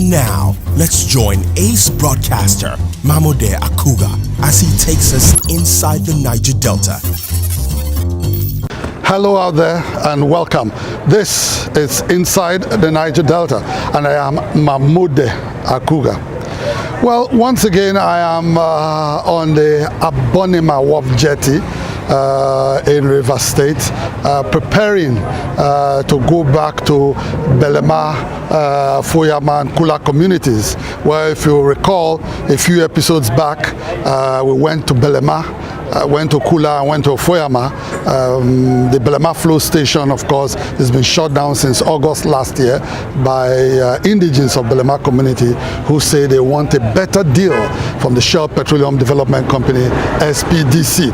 And now, let's join ace broadcaster Mamode Akugha as he takes us inside the Niger Delta. Hello out there and welcome. This is Inside the Niger Delta and I am Mamode Akugha. Well, once again I am on the Belema Wharf Jetty in River State, preparing to go back to Belema, Foyama and Kula communities, where if you recall a few episodes back we went to Belema, went to Kula and went to Foyama. The Belema Flow Station, of course, has been shut down since August last year by Indigens of Belema community, who say they want a better deal from the Shell Petroleum Development Company, SPDC.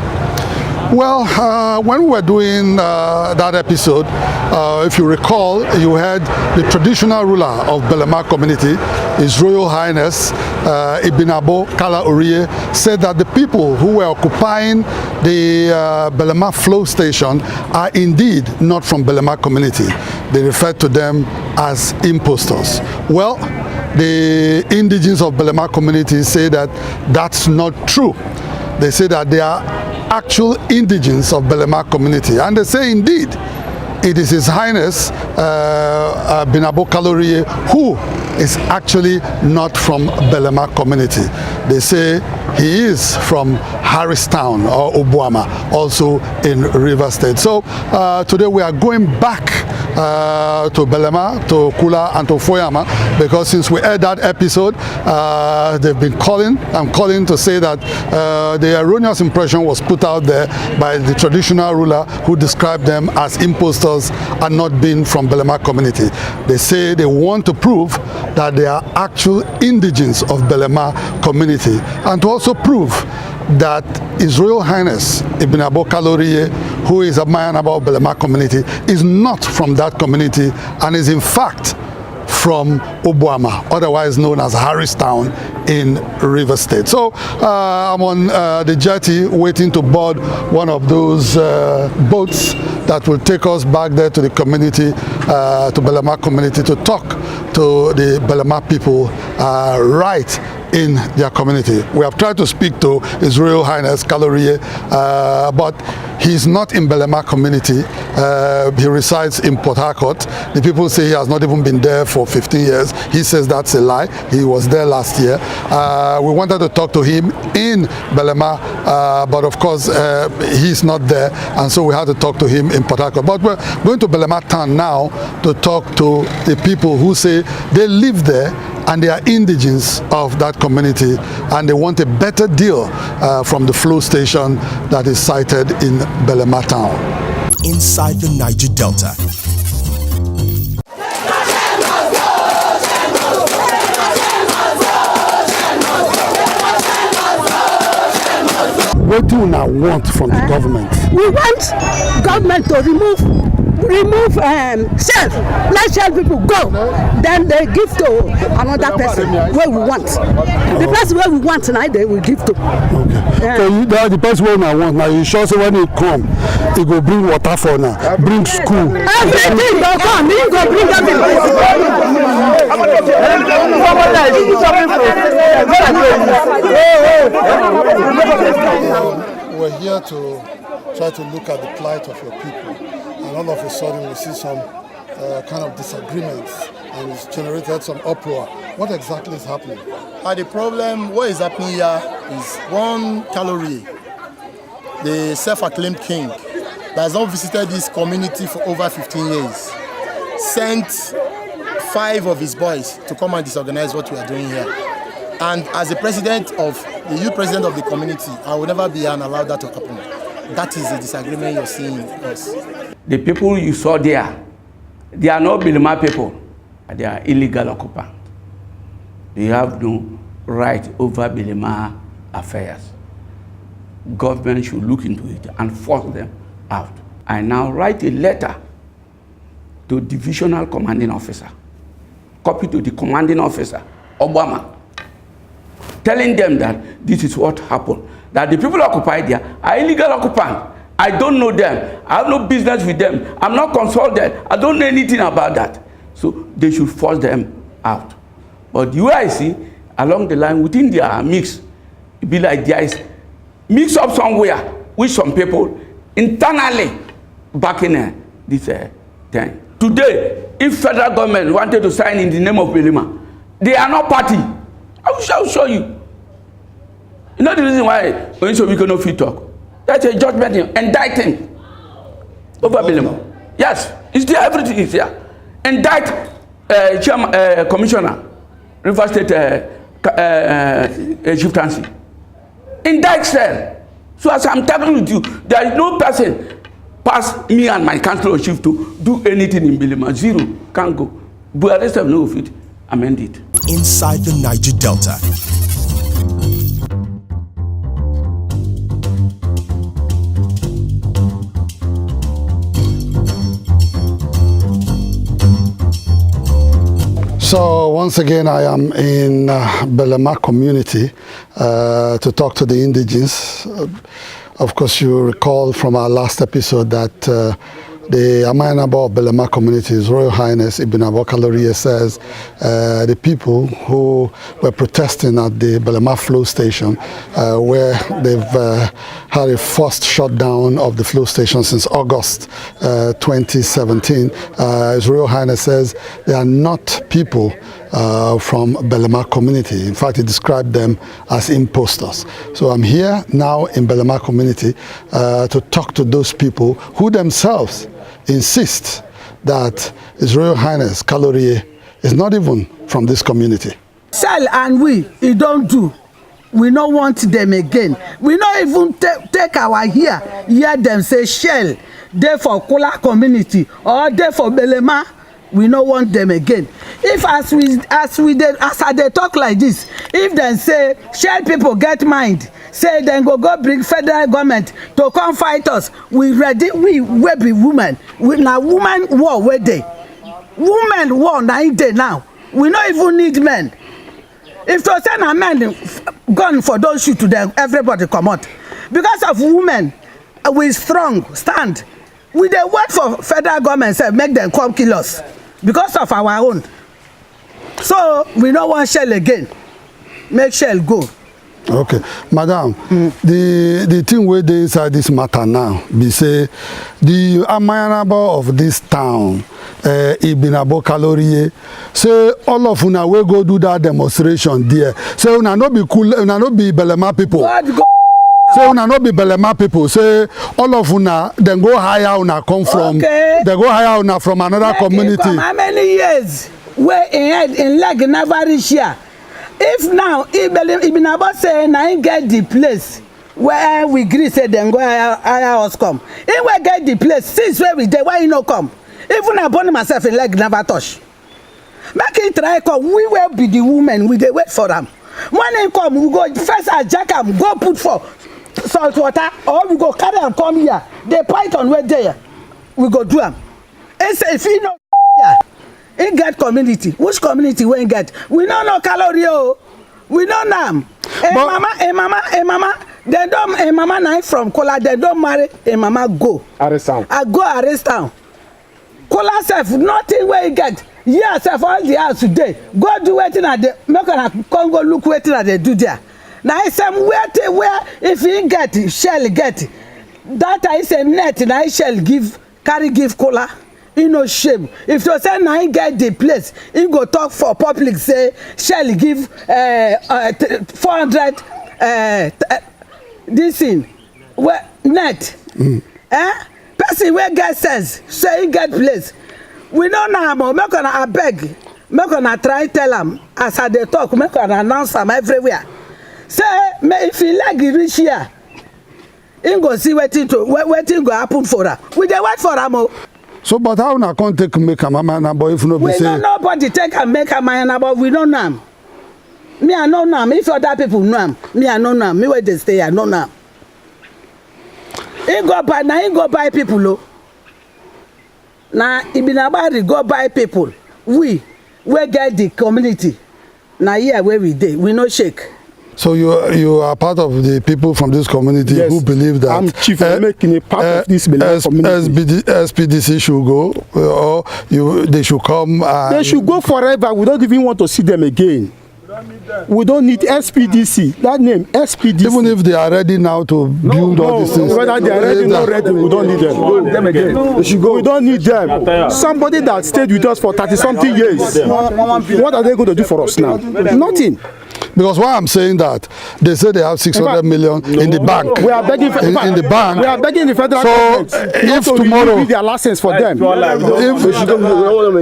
Well, when we were doing that episode, if you recall, you heard the traditional ruler of Belema community, His Royal Highness Ibinabo Kala Orie, said that the people who were occupying the Belema Flow Station are indeed not from Belema community. They referred to them as impostors. Well, the Indigens of Belema community say that that's not true. They say that they are actual Indigens of Belema community, and they say indeed it is His Highness Binabo Kalorie who is actually not from Belema community. They say he is from Harristown or Obuama, also in River State. So today we are going back to Belema, to Kula and to Foyama, because since we aired that episode, they've been calling. I'm calling to say that the erroneous impression was put out there by the traditional ruler who described them as impostors and not being from Belema community. They say they want to prove that they are actual Indigens of Belema community, and to also prove that His Royal Highness Ibinabo Kalorie, who is a man about Belema community, is not from that community and is in fact from Obuama, otherwise known as Harristown in River State. So I'm on the jetty waiting to board one of those boats that will take us back there to the community, to Belema community, to talk to the Belema people right in their community. We have tried to speak to His Royal Highness Kalorie, but he's not in Belema community. He resides in Port Harcourt. The people say he has not even been there for 15 years. He says that's a lie. He was there last year. We wanted to talk to him in Belema, but of course he's not there, and so we had to talk to him in Port Harcourt. But we're going to Belema town now to talk to the people who say they live there and they are Indigens of that community, and they want a better deal from the flow station that is sited in Belema town. Inside the Niger Delta. What do you now want from the government? We want government to remove Shell. Let Shell people go. Then they give to another person where we want. The person where we want tonight, they will give to. Okay. So the person where I want now, you sure say when he come, he go bring water for now, bring school. Everything go come, he go bring everything. We're here to try to look at the plight of your people, and all of a sudden we see some kind of disagreements, and it's generated some uproar. What exactly is happening? The problem, what is happening here is one Kalorie, the self-acclaimed king, that has not visited this community for over 15 years, sent 5 of his boys to come and disorganize what we are doing here. And as the president of the youth president of the community, I will never be allowed that to happen. That is the disagreement you're seeing with us. The people you saw there, they are not Belema people. They are illegal occupants. They have no right over Belema affairs. Government should look into it and force them out. I now write a letter to divisional commanding officer, copy to the commanding officer, Obama, telling them that this is what happened. That the people occupied there are illegal occupants. I don't know them. I have no business with them. I'm not consulted. I don't know anything about that. So they should force them out. But the way I see, along the line, within their mix, it be like there is mix up somewhere with some people internally backing this thing. Today, if federal government wanted to sign in the name of Belema, they are not party. I shall show you. You know the reason why when so we cannot fit talk. That's a judgment indicting over Belema. Yes, it's there, everything is there. Indict commissioner, River State chieftaincy. Indict cell. So as I'm talking with you, there is no person past me and my council chief to do anything in Belema. Zero, can't go. But the rest of no fit, amend it. Inside the Niger Delta. So once again, I am in Belema community to talk to the indigens. Of course, you recall from our last episode that the Amayanabu of Belema community, His Royal Highness Ibn Kaloriye says the people who were protesting at the Belema Flow Station, where they've had a forced shutdown of the flow station since August 2017, His Royal Highness says they are not people from Belema community. In fact, he described them as imposters. So I'm here now in Belema community to talk to those people who themselves insist that His Royal Highness Kaloriye is not even from this community. Shell and we don't do. We don't want them again. We don't even take our hear them say Shell, they for Kola community or they for Belema. We don't want them again. If as they talk like this, if they say Shell people get mind, say then go bring federal government to come fight us, we ready. We be women. We now woman war where they. Women war now they now. We don't even need men. If to send a man gun for don't shoot to them, everybody come out. Because of women, we strong stand. We dey wait for federal government say make them come kill us because of our own. So we don't want Shell again. Make Shell go. Okay, madam, the thing where they inside this matter now, be say the Amayanabu of this town, Ibn Kaloriye, say all of una will go do that demonstration there. Say una no be cool, una no be Belema people. Say una no be Belema people. Say all of una then go hire una come from. Okay. They go hire una from another community. How many years? Where in leg never reach here. If now Ibn Abbas say na get the place where we agree say then go hire us come. He will get the place since where we dey why he no come. Even I burn myself in leg never touch. Make him try come. We will be the women. We dey wait for them. When he come, we go first jack him, go put for salt water, or we go carry him come here. The python where there, we go do him. He say if he no here. He get community. Which community we get? We don't know Kaloriye. We don't know. Mama. They don't. Mama nine from Kola. They don't marry. Mama go. Arrest town. I go arrest town. Kola self nothing where he get. Yes, self all the house today. Go do waiting at the. Make a Congo look waiting at the do there. Now I say where if he get Shell get. That I say net. Now I shall carry give Kola. He no shame. If you say now he get the place, he go talk for public say Shell give 400 this thing where net. Person where get sense say he get place. We don't know how make una I beg. Make una try tell him as I dey talk. Make una announce am everywhere. Say if he like reach here, he go see wetin go happen for her. We dey wait for am. So, but how na can't take make a Amayanabu if no be say? We don't nobody take and make a Amayanabu. We don't know. Me I know now. If other people know, me I know now. Me where they stay, I know now. He go buy people. Lo. Now Ibn Abbas go buy people. We get the community. Now here where we dey, we no shake. So you are part of the people from this community who believe that I'm chief making a part of this Belema community. SPDC should go, or they should come. They should go forever. We don't even want to see them again. We don't need SPDC. That name, SPDC. Even if they are ready now to build all these things. Whether they are ready or not ready, we don't need them. Again. They should go. We don't need them. Somebody that stayed with us for 30-something years. What are they going to do for us now? Nothing. Because why I'm saying that, they say they have 600 million in the bank. We are begging in the bank. We are begging the federal government if tomorrow give their license for them.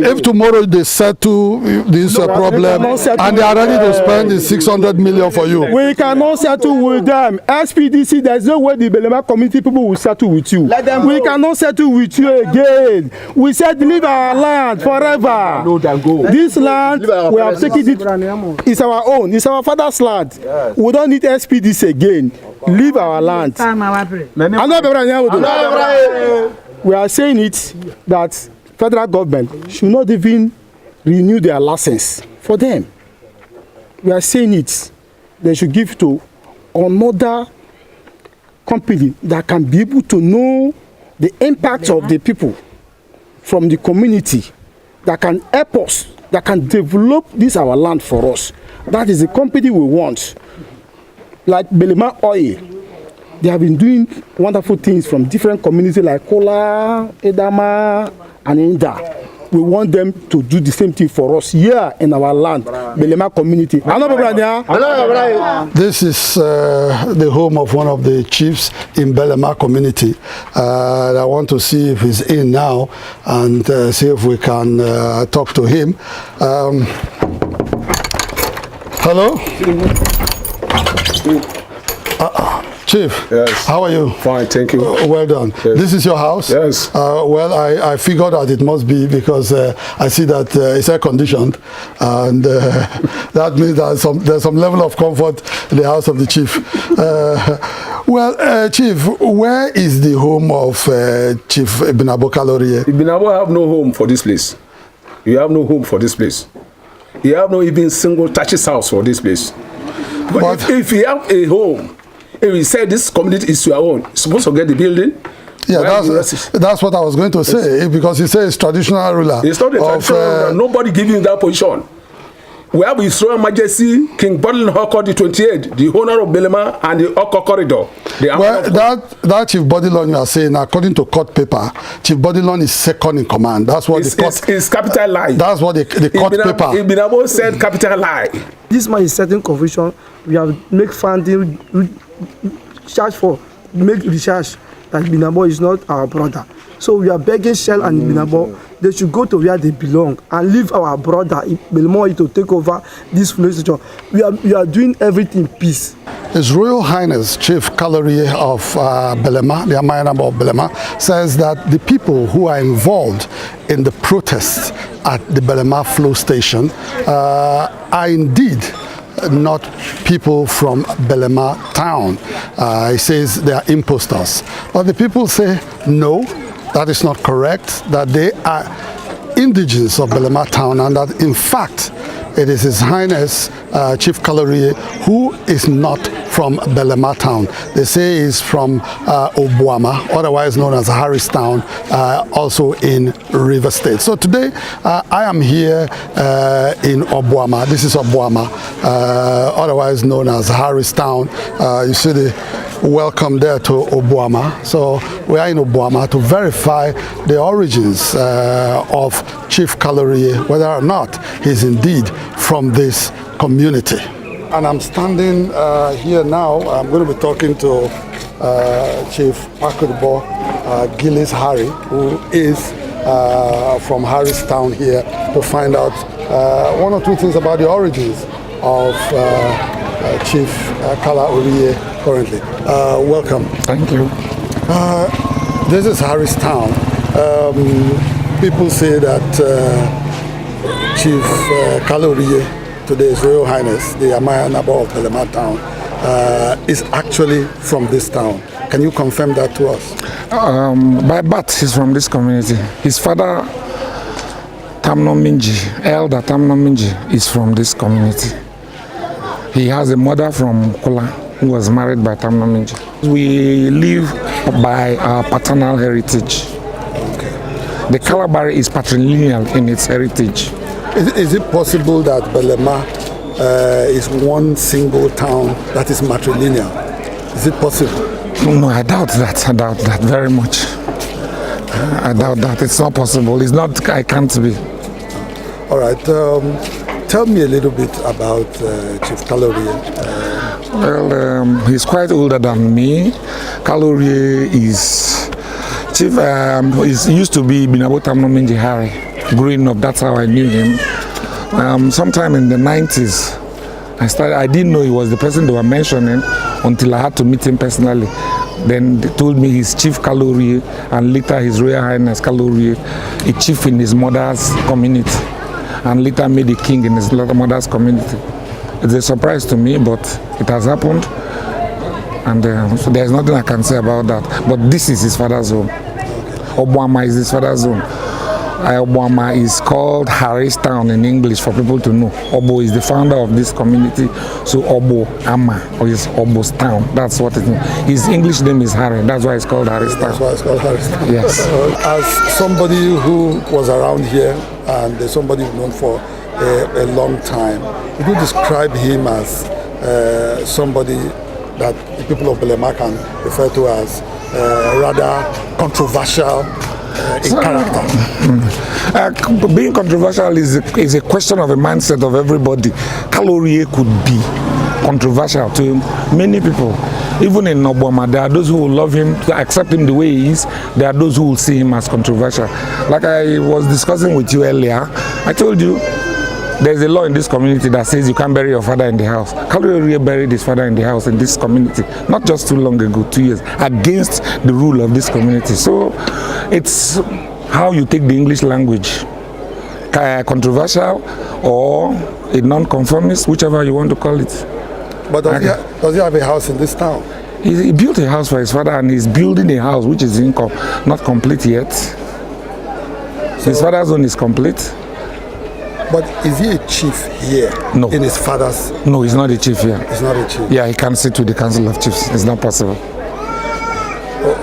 If tomorrow they settle this problem and they are ready to spend the 600 million for you, we cannot settle with them. SPDC, there's no way the Belema community people will settle with you. We cannot settle with you again. We said leave our land forever. This land, we have taken it. It's our own. It's our father's land. Yes. We don't need SPDC again. Leave our land. We are saying it that federal government should not even renew their license for them. We are saying it. They should give to another company that can be able to know the impact of the people from the community, that can help us, that can develop this our land for us. That is the company we want. Like Belema Oil, they have been doing wonderful things from different communities like Kola, Edama, and Inda. We want them to do the same thing for us here in our land, Belema community. This is the home of one of the chiefs in Belema community. I want to see if he's in now and see if we can talk to him. Hello? Chief, yes. How are you? Fine, thank you. Well done. Yes. This is your house? Yes. Well, I figured that it must be because I see that it's air-conditioned, and that means that there's some level of comfort in the house of the chief. Chief, where is the home of Chief Ibinabo Kaloriye? Ibinabo have no home for this place. You have no home for this place. You have no even single touches house for this place. But if you have a home, if you say this community is your own, you're supposed to get the building. Yeah, that's what I was going to say, because he says traditional ruler. It's not a traditional ruler. Nobody giving you that position. We have His Royal Majesty King Bodlin Hoko the 28th, the owner of Belema and the Oko corridor. Well, that Chief Bodilon you are saying, according to court paper, Chief Bodilon is second in command. That's what the court. It's capital lie. That's what the court paper. Ibinabo said capital lie. This man is setting confusion. We have make funding, charge for, make research that Ibinabo is not our brother. So we are begging Shell and Ibinabo, they should go to where they belong and leave our brother Belema to take over this flow station. We are doing everything in peace. His Royal Highness Chief Kaloriye of Belema, the Amayana of Belema, says that the people who are involved in the protests at the Belema Flow Station are indeed not people from Belema town. He says they are imposters. But the people say no, that is not correct, that they are indigens of Belema town, and that in fact it is His Highness Chief Kaloriye who is not from Belema town. They say he's from Obuama, otherwise known as Harristown, also in River State. So today I am here in Obuama. This is Obuama, otherwise known as Harristown. You see the welcome there to Obuama. So we are in Obuama to verify the origins of Chief Kaloriye, whether or not he's indeed from this community. And I'm standing here now. I'm going to be talking to Chief Akugha Gillis Harry, who is from Harristown here, to find out one or two things about the origins of Chief Kaloriye currently. Welcome. Thank you. This is Harristown. People say that Chief Kaloriye, today's Royal Highness, the Amayana of Belema town, is actually from this town. Can you confirm that to us? By birth, he's from this community. His father, Tamno Minji, Elder Tamno Minji, is from this community. He has a mother from Kula who was married by Tamnominji. We live by our paternal heritage. The Kalabari is patrilineal in its heritage. Is it possible that Belema is one single town that is matrilineal? Is it possible? No, I doubt that. I doubt that very much. I doubt that. It's not possible. It's not, I can't be. All right. Tell me a little bit about Chief Kalorie. He's quite older than me. Kalorie is Chief. He used to be Binabo Tamnominji Harry. Growing up, that's how I knew him. Sometime in the 90s, I didn't know he was the person they were mentioning until I had to meet him personally. Then they told me he's Chief Kalorie, and later His Royal Highness Kalorie, a chief in his mother's community, and later made a king in his mother's community. It's a surprise to me, but it has happened, and so there's nothing I can say about that. But this is his father's home. Obuama is his father's home. Obuama is called Harris Town in English for people to know. Obo is the founder of this community, so Obo Ama, or is Obo's town. That's what it means. His English name is Harry, that's why it's called Harris Town. That's why it's called Harris Town. Yes. As somebody who was around here and somebody known for a long time, would you describe him as somebody that the people of Belema can refer to as rather controversial in character? Being controversial is a question of a mindset of everybody. Kalorie could be controversial to many people. Even in Obuama, there are those who will love him, accept him the way he is. There are those who will see him as controversial. Like I was discussing with you earlier, I told you there's a law in this community that says you can't bury your father in the house. Kalorie buried his father in the house in this community, not just too long ago, 2 years, against the rule of this community. So it's how you take the English language, controversial or a non-conformist, whichever you want to call it. But does he have a house in this town? He built a house for his father, and he's building a house which is not complete yet. So his father's own is complete. But is he a chief here? No. In his father's? No, he's not a chief here. He's not a chief? Yeah, he can't sit with the Council of Chiefs. It's not possible.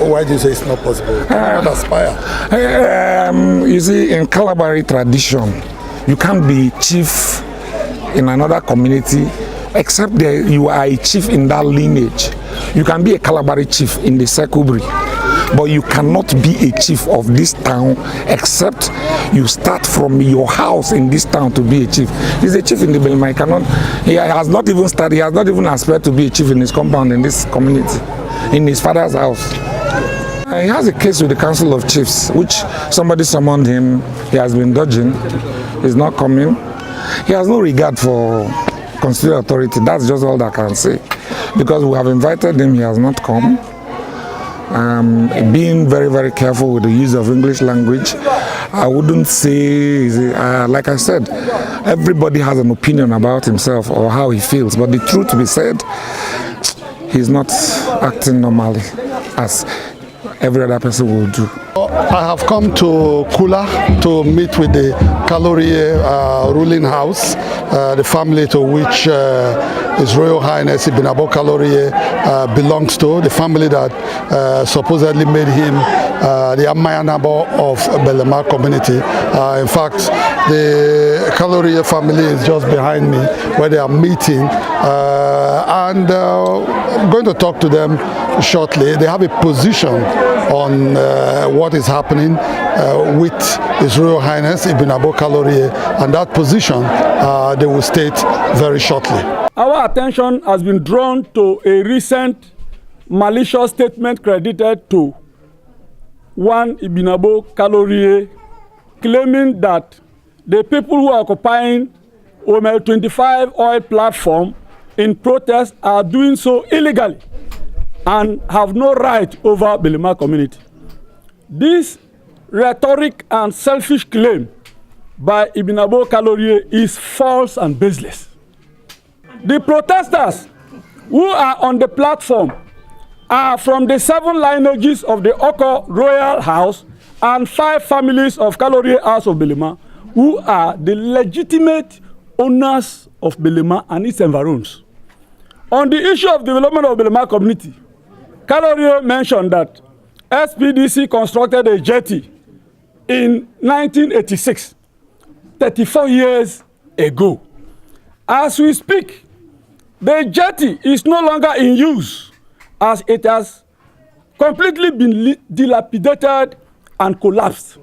Why do you say it's not possible? You cannot aspire. You see, in Kalabari tradition, you can't be chief in another community except that you are a chief in that lineage. You can be a Kalabari chief in the Sekubri, but you cannot be a chief of this town except you start from your house in this town to be a chief. He's a chief in the Belema. He has not even started, he has not even aspired to be a chief in his compound in this community, in his father's house. He has a case with the Council of Chiefs, which somebody summoned him. He has been dodging. He's not coming. He has no regard for constitutional authority. That's just all that I can say. Because we have invited him, he has not come. Being very, very careful with the use of English language. I wouldn't say, like I said, everybody has an opinion about himself or how he feels. But the truth to be said, he's not acting normally as every other person will do. I have come to Kula to meet with the Kalorie ruling house, the family to which His Royal Highness Ibinabo Kalorie belongs to, the family that supposedly made him the Amayanabo of Belema community. In fact, the Kalorie family is just behind me where they are meeting, and I'm going to talk to them shortly. They have a position on what is happening with His Royal Highness Ibinabo Kalorie, and that position they will state very shortly. Our attention has been drawn to a recent malicious statement credited to one Ibinabo Kalorie, claiming that the people who are occupying OML 25 oil platform in protest are doing so illegally and have no right over Belema community. This rhetoric and selfish claim by Ibinabo Kalorie is false and baseless. The protesters who are on the platform are from the 7 lineages of the Oko Royal House and 5 families of Kalorie House of Belema, who are the legitimate owners of Belema and its environs. On the issue of development of Belema community, Kalorie mentioned that SPDC constructed a jetty in 1986, 34 years ago. As we speak, the jetty is no longer in use as it has completely been dilapidated and collapsed.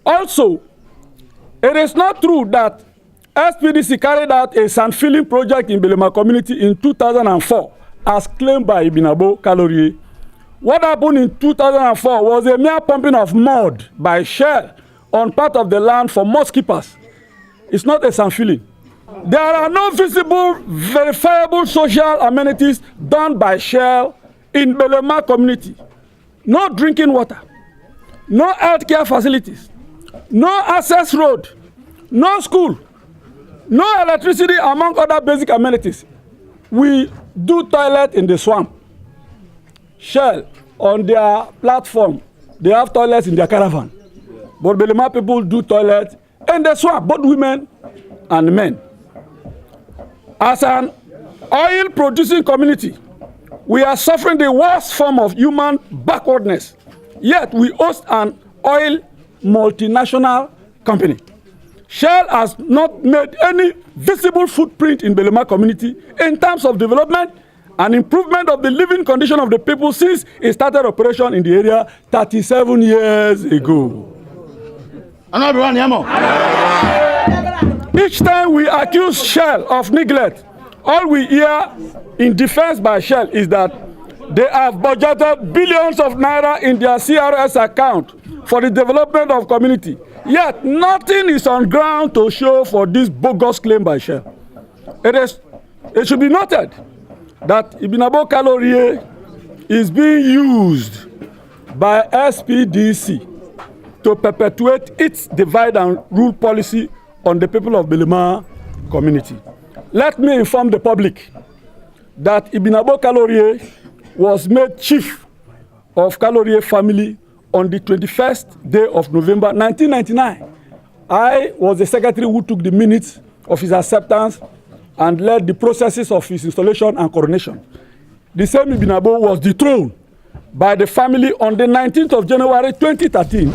Also, it is not true that SPDC carried out a sand filling project in Belema community in 2004 as claimed by Ibinabo Kalorie. What happened in 2004 was a mere pumping of mud by Shell on part of the land for mud skippers. It's not a sand filling. There are no visible, verifiable social amenities done by Shell in Belema community. No drinking water, no healthcare facilities, no access road, no school, no electricity, among other basic amenities. We do toilet in the swamp. Shell, on their platform, they have toilets in their caravan. But Belema people do toilet in the swamp, both women and men. As an oil-producing community, we are suffering the worst form of human backwardness. Yet we host an oil multinational company. Shell has not made any visible footprint in Belema community in terms of development and improvement of the living condition of the people since it started operation in the area 37 years ago. Each time we accuse Shell of neglect, all we hear in defense by Shell is that they have budgeted billions of naira in their CRS account for the development of community. Yet nothing is on ground to show for this bogus claim by Shell. It should be noted that Ibinabo Kalorie is being used by SPDC to perpetuate its divide and rule policy on the people of Belema community. Let me inform the public that Ibinabo Kalorie was made chief of Kalorie family on the 21st day of November 1999. I was the secretary who took the minutes of his acceptance and led the processes of his installation and coronation. The same Ibinabo was dethroned by the family on the 19th of January 2013.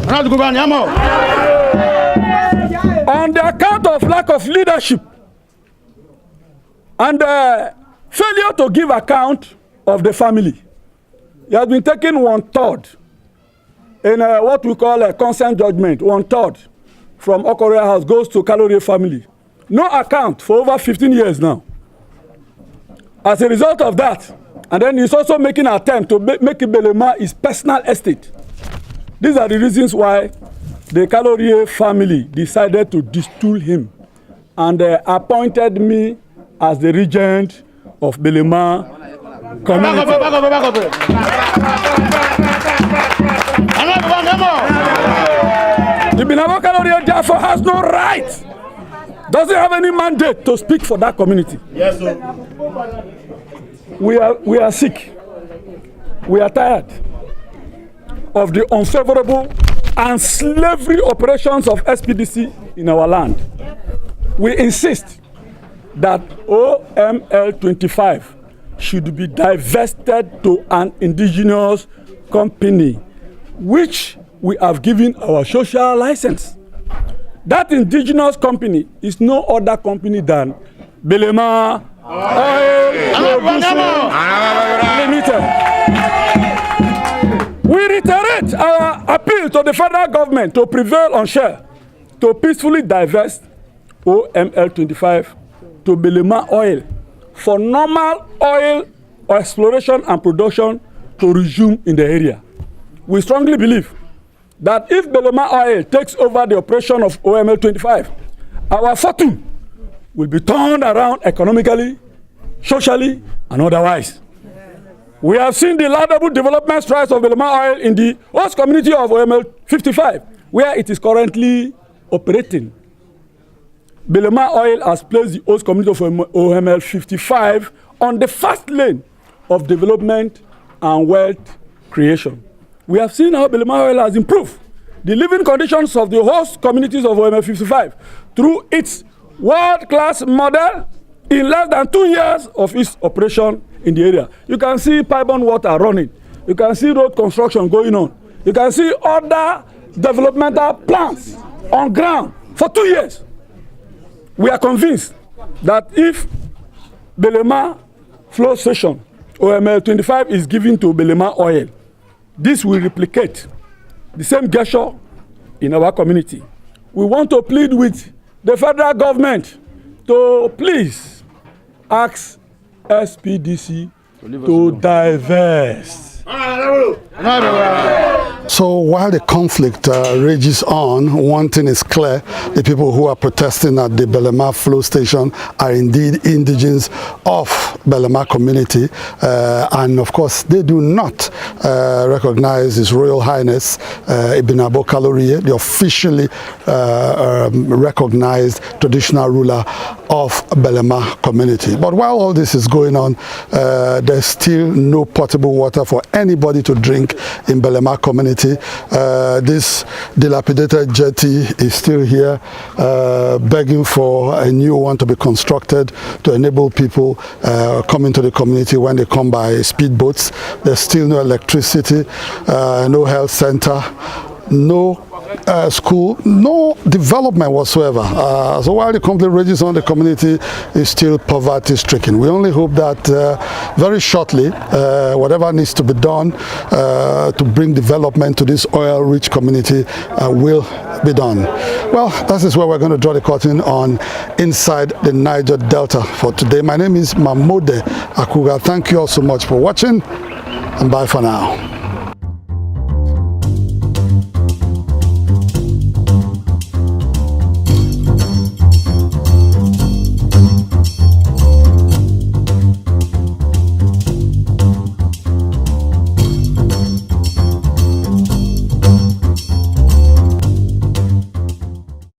On the account of lack of leadership and failure to give account of the family, he has been taken 1/3 in what we call a consent judgment. 1/3 from Okoria House goes to Kalorie family. No account for over 15 years now. As a result of that, and then he's also making an attempt to make Belema his personal estate. These are the reasons why the Kalorie family decided to distool him and appointed me as the regent of Belema community. Ibinabo Kalorie therefore has no right, doesn't have any mandate to speak for that community. Yes, sir. We are sick. We are tired of the unfavorable and slavery operations of SPDC in our land. We insist that OML 25 should be divested to an indigenous company, which we have given our social license. That indigenous company is no other company than Belema Oil Limited. We reiterate our appeal to the federal government to prevail on Shell to peacefully divest OML 25 to Belema Oil for normal oil exploration and production to resume in the area. We strongly believe that if Belema Oil takes over the operation of OML 25, our fortune will be turned around economically, socially, and otherwise. We have seen the laudable development strides of Belema Oil in the host community of OML 55, where it is currently operating. Belema Oil has placed the host community of OML 55 on the fast lane of development and wealth creation. We have seen how Belema Oil has improved the living conditions of the host communities of OML 55 through its world-class model in less than 2 years of its operation in the area. You can see pipeline water running. You can see road construction going on. You can see other developmental plans on ground for 2 years. We are convinced that if Belema Flow Station, OML 25, is given to Belema Oil, this will replicate the same gesture in our community. We want to plead with the federal government to please ask SPDC to divest. So while the conflict rages on, one thing is clear: the people who are protesting at the Belema Flow Station are indeed indigens of Belema community, and of course they do not recognize His Royal Highness Ibn Abo Kaloriye, the officially recognized traditional ruler of Belema community. But while all this is going on, there's still no potable water for anybody to drink in Belema community. This dilapidated jetty is still here, begging for a new one to be constructed to enable people coming to the community when they come by speedboats. There's still no electricity, no health center, no school, no development whatsoever. So while the conflict rages on, the community is still poverty stricken. We only hope that very shortly whatever needs to be done to bring development to this oil-rich community will be done. Well, that is where we're going to draw the curtain on Inside the Niger Delta for today. My name is Mamode Akugha. Thank you all so much for watching, and bye for now.